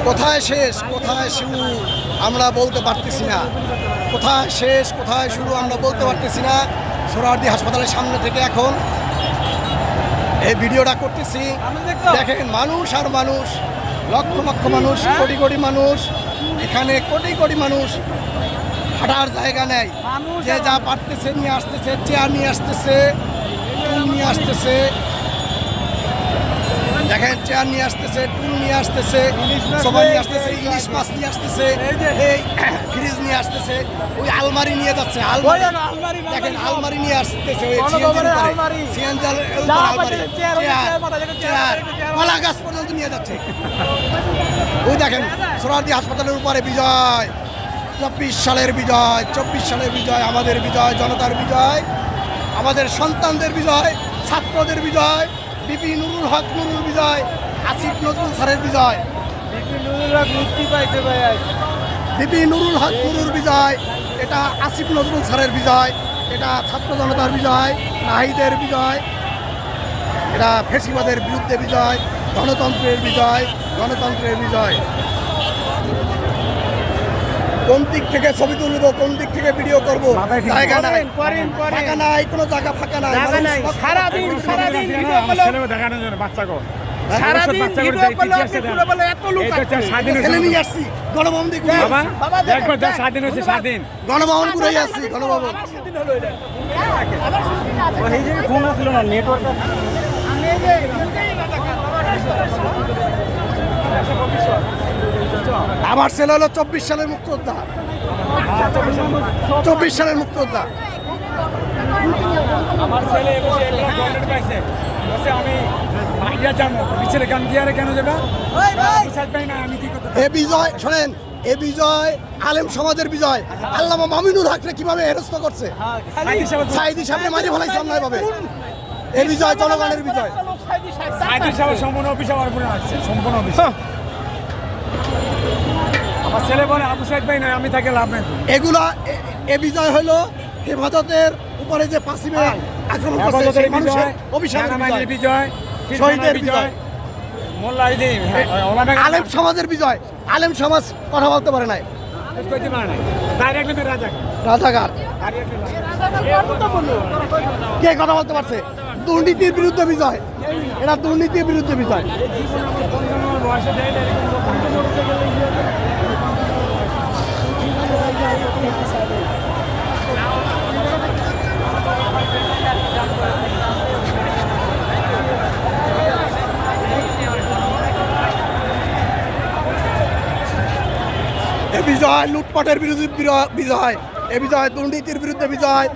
কোথায় শেষ কোথায় শুরু আমরা বলতে পারতেছি না, কোথায় শেষ কোথায় শুরু আমরা বলতে পারতেছি না। সোহরাওয়ার্দী হাসপাতালের সামনে থেকে এখন এই ভিডিওটা করতেছি। দেখেন মানুষ আর মানুষ, লক্ষ লক্ষ মানুষ, কোটি কোটি মানুষ, এখানে কোটি কোটি মানুষ, হাঁটার জায়গা নেই। যে যা পারতেছে নিয়ে আসতেছে, চেয়ার নিয়ে আসতেছে, টুল নিয়ে আসতেছে। দেখেন চেয়ার নিয়ে আসতেছে, টুল নিয়ে আসতেছে, সবাই নিয়ে আসতেছে, ইলিশ মাছ নিয়ে আসতেছে, এই ফ্রিজ নিয়ে আসতেছে, ওই আলমারি নিয়ে যাচ্ছে, আলমারি দেখেন আলমারি নিয়ে আসতেছে, ওই সিএনজির আলমারি, চেয়ার, কলা গাছ পর্যন্ত নিয়ে যাচ্ছে। ওই দেখেন সোহরাওয়ার্দী হাসপাতালের উপরে বিজয়, 24 সালের বিজয়, 24 সালের বিজয়, আমাদের বিজয়, জনতার বিজয়, আমাদের সন্তানদের বিজয়, ছাত্রদের বিজয়, বিপি নুরুল হক নুরুল বিজয়, আসিফ নজরুল স্যারের বিজয়, বিপি নুরুল হক নুরুল বিজয়, এটা আসিফ নজরুল স্যারের বিজয়, এটা ছাত্র জনতার বিজয়, নাহিদের বিজয়, এটা ফেসিবাদের বিরুদ্ধে বিজয়, গণতন্ত্রের বিজয়, গণতন্ত্রের বিজয়। কোন দিক থেকে ছবি তুলব, কোন দিক থেকে ভিডিও করব, জায়গা নাই, ফাঁকা নাই, কোনো জায়গা ফাঁকা নাই। সারাদিন দেখানোর জন্য বাচ্চাকে গণভবন ঘুরে আসছি, গণভবন। আমার ছেলে হলো 24 সালের মুক্তিযোদ্ধা, 24 সালের মুক্তিযোদ্ধা। আমার ছেলে পাইছে, আমি কেন যাবে? এ বিজয় শোনেন, এ বিজয় আলেম সমাজের বিজয়। আল্লামা মামিনুল হকরে কিভাবে হেরস্ত করছে, সাইদি সাহেব মাঝে ফেলাইছে অন্যায় ভাবে। এ বিজয় জনগণের বিজয়। সম্পূর্ণ অফিস আমার উপরে আছে, সম্পূর্ণ অফিস। আমার ছেলে বলে আবু সাইদ ভাই নয়, আমি তাকে লাভ নেই। এগুলা এ বিজয় হলো হেফাজতের উপরে যে পাসিমে আক্রমণ করছে, সেই মানুষের অভিশাপের বিজয়, শহীদের বিজয়, আলেম সমাজের বিজয়। আলেম সমাজ কথা বলতে পারে নাই, রাজাকার কে কথা বলতে পারছে? দুর্নীতির বিরুদ্ধে বিজয়, এটা দুর্নীতির বিরুদ্ধে বিজয়। এ বিজয় লুটপাটের বিরুদ্ধে বিজয়, এ বিজয় দুর্নীতির বিরুদ্ধে বিজয়,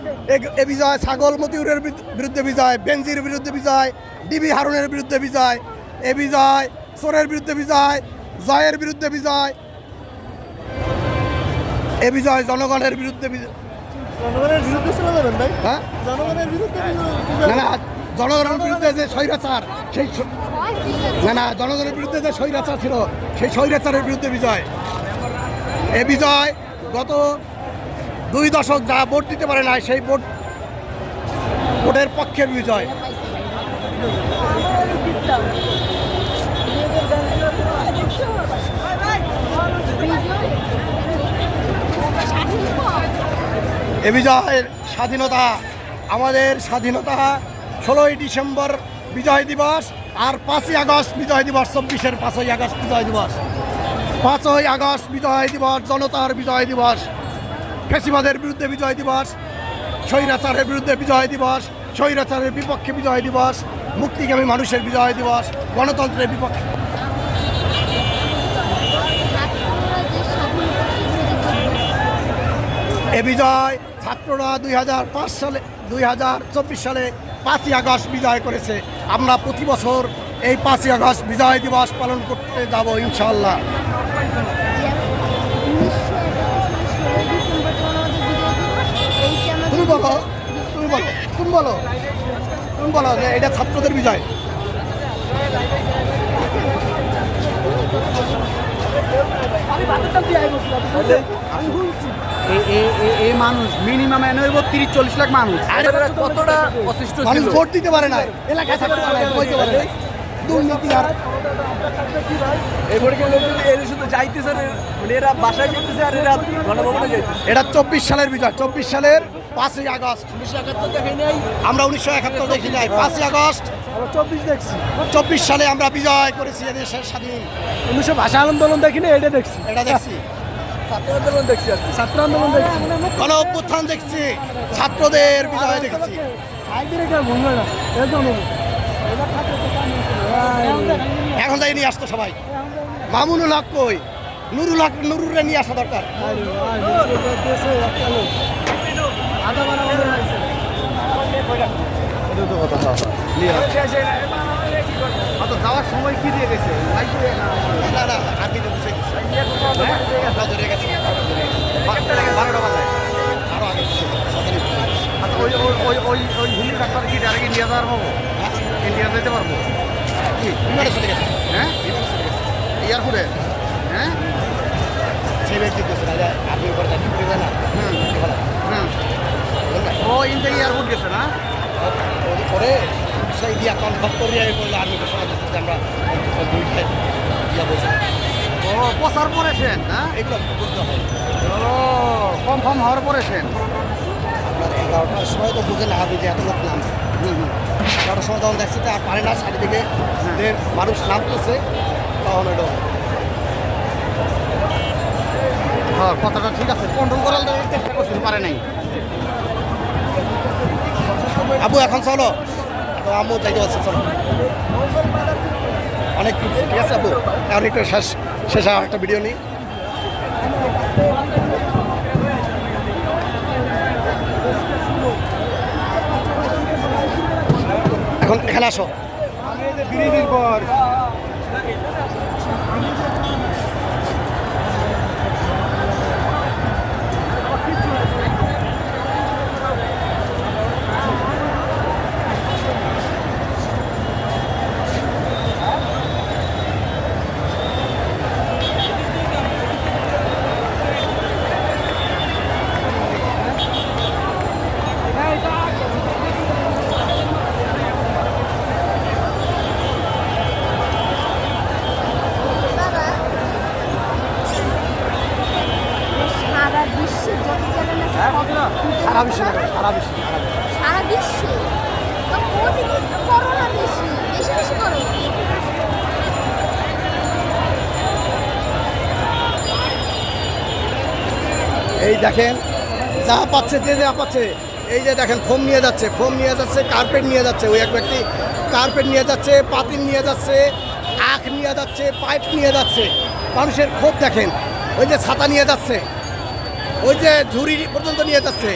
এ বিজয় ছাগল মতিউরের বিরুদ্ধে বিজয়, বেনজির বিরুদ্ধে বিজয়, ডিবি হারুনের বিরুদ্ধে বিজয়, এ বিজয় চোরের বিরুদ্ধে বিজয়, জয়ের বিরুদ্ধে বিজয়, এ বিজয় জনগণের বিরুদ্ধে বিজয়। জনগণের বিরুদ্ধে চলে যাবেন ভাই? হ্যাঁ, জনগণের বিরুদ্ধে না না, জনগণের বিরুদ্ধে যে স্বৈরাচার, সেই না না, জনগণের বিরুদ্ধে যে স্বৈরাচার ছিল, সেই স্বৈরাচারের বিরুদ্ধে বিজয়। এ বিজয় গত 2 দশক যা ভোট দিতে পারে না, সেই ভোটের পক্ষের বিজয়। এ বিজয়ের স্বাধীনতা, আমাদের স্বাধীনতা 16ই ডিসেম্বর বিজয় দিবস, আর 5ই আগস্ট বিজয় দিবস, 24-এর 5ই আগস্ট বিজয় দিবস। 5ই আগস্ট বিজয় দিবস জনতার বিজয় দিবস, ফেসিবাদের বিরুদ্ধে বিজয় দিবস, স্বৈরাচারের বিরুদ্ধে বিজয় দিবস, স্বৈরাচারের বিপক্ষে বিজয় দিবস, মুক্তিকামী মানুষের বিজয় দিবস, গণতন্ত্রের বিপক্ষে। এ বিজয় ছাত্ররা 2024 সালে 5ই আগস্ট বিজয় করেছে। আমরা প্রতি বছর এই 5ই আগস্ট বিজয় দিবস পালন করতে যাব ইনশাআল্লাহ। তুমি বলো, তুমি বলো, তুমি বলো, তুমি বলো যে এটা ছাত্রদের বিজয়। এই মানুষ মিনিমাম 30-40 লাখ মানুষ, কতটা অসুস্থ মানুষ ভোট দিতে পারে না, এলাকায় থাকতে পারে না, দুর্নীতি আর এরা শুধু যাইতেছে মানে এরা বাসায় যেতেছে আর এরা গণভবনে যাইতেছে। এটা 24 সালের বিজয়, 24 সালের 5ই আগস্ট। 1971 দেখি নাই আমরা, 1971 দেখি নাই, 5ই আগস্ট 24 দেখছি, 24 সালে আমরা বিজয় করেছি এদেশের স্বাধীন। 1900 ভাষা আন্দোলন দেখি না, এটা দেখছি, এটা দেখছি, ছাত্র আন্দোলন দেখছি, আর কি ছাত্র আন্দোলন দেখছি, গণ অভ্যুত্থান দেখছি, ছাত্রদের বিজয় দেখেছি। এখন তাই নিয়ে আসতো সবাই। মামুনুল হক কই? নুরুল হক, নুরুরে নিয়ে আসা দরকার। যাওয়ার সময় কি দিয়ে গেছে? না না, আগে তো বুঝে গেছে। ধরে গেছে 12টা বাজে, আরো আগে বুঝে গেছে, সকালে বুঝে গেছে। ওই হিলি ডাক্তার কি ডাইরেক্ট ইন্ডিয়া যাওয়ার পাবো? ইন্ডিয়া যেতে পারবো? কি বিমানে চলে গেছে? হ্যাঁ, বিমানে চলে গেছে। এয়ারপোর্টে। হ্যাঁ, সেই ব্যক্তি গেছে না, আপনি উপরে যাচ্ছি করে না। ও ইন্ডিয়া এয়ারপোর্ট গেছে না? পরে সেই দিয়া কনফার্ম করিয়া বললো আর্মিকে শোনা যাচ্ছে যে আমরা দুইটায় ইয়া বলছি। ও প্রচার করেছেন? হ্যাঁ, এগুলো বুঝতে হয়। ও কনফার্ম হওয়ার পরেছেন। আপনার 11টার সময় তো বুঝে না হবে যে এত লোক নাম। 11টার সময় তখন দেখছে যে আর পারে না, চারিদিকে মানুষ নামতেছে, তখন ওইটা হ্যাঁ, কথাটা ঠিক আছে, কন্ট্রোল করার চেষ্টা করতে পারে নাই। আবু এখন চলো, তো আম্মু যাইতে পারছে, চলো অনেক কিছু, ঠিক আছে আবু। এখন একটু শেষ একটা ভিডিও নিই। এখন এখানে আসো। ব্রিজের পর সারা বিশ্বে যত চ্যানেল আছে সারা বিশ্বে দেখো, সারা বিশ্বে, সারা বিশ্বে তো প্রতিদিন তো করোনা বেশি বেশি বেশি করো। এই দেখেন যা পাচ্ছে, যে যা পাচ্ছে, এই যে দেখেন ফোম নিয়ে যাচ্ছে, কার্পেট নিয়ে যাচ্ছে, ওই এক ব্যক্তি কার্পেট নিয়ে যাচ্ছে, পাতিল নিয়ে যাচ্ছে, আখ নিয়ে যাচ্ছে, পাইপ নিয়ে যাচ্ছে। মানুষের ক্ষোভ দেখেন, ওই যে ছাতা নিয়ে যাচ্ছে, ওই যে ঝুড়ি পর্যন্ত নিয়ে যাচ্ছে,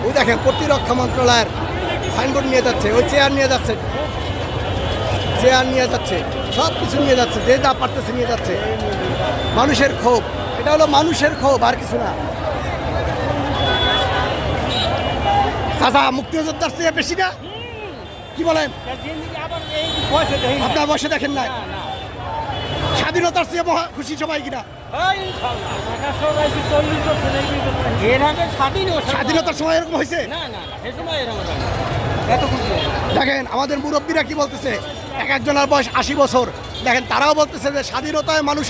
ওই দেখেন প্রতিরক্ষা মন্ত্রণালয়ের সাইনবোর্ড নিয়ে যাচ্ছে, ওই চেয়ার নিয়ে যাচ্ছে, সব কিছু নিয়ে যাচ্ছে, যে যা পারতেছে নিয়ে যাচ্ছে। মানুষের ক্ষোভ, এটা হলো মানুষের ক্ষোভ, আর কিছু না। চাচা মুক্তিযোদ্ধার চেয়ে বেশি না, কি বলেন? আপনার বসে দেখেন না, স্বাধীনতার চেয়ে খুশি সবাই কিনা? স্বাধীনতার সময় এরকম হয়েছে? দেখেন আমাদের মুরব্বীরা কি বলতেছে, একজনের বয়স 80 বছর, দেখেন তারাও বলতেছে যে স্বাধীনতায় মানুষ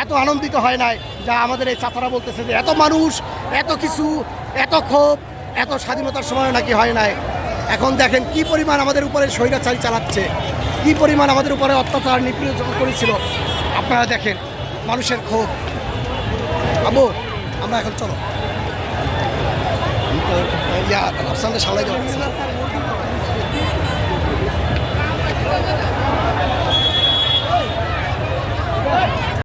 এত আনন্দিত হয় নাই, যা আমাদের এই চাচারা বলতেছে যে এত মানুষ, এত কিছু, এত ক্ষোভ, এত স্বাধীনতার সময় নাকি হয় নাই। এখন দেখেন কি পরিমাণ আমাদের উপরে স্বৈরাচারী চালাচ্ছে, কি পরিমাণ আমাদের উপরে অত্যাচার নিপীড়ন করেছিল। আপনারা দেখেন মানুষের ক্ষোভ। আবু আমরা এখন চলো, রাফসানকে সামলাই দেওয়া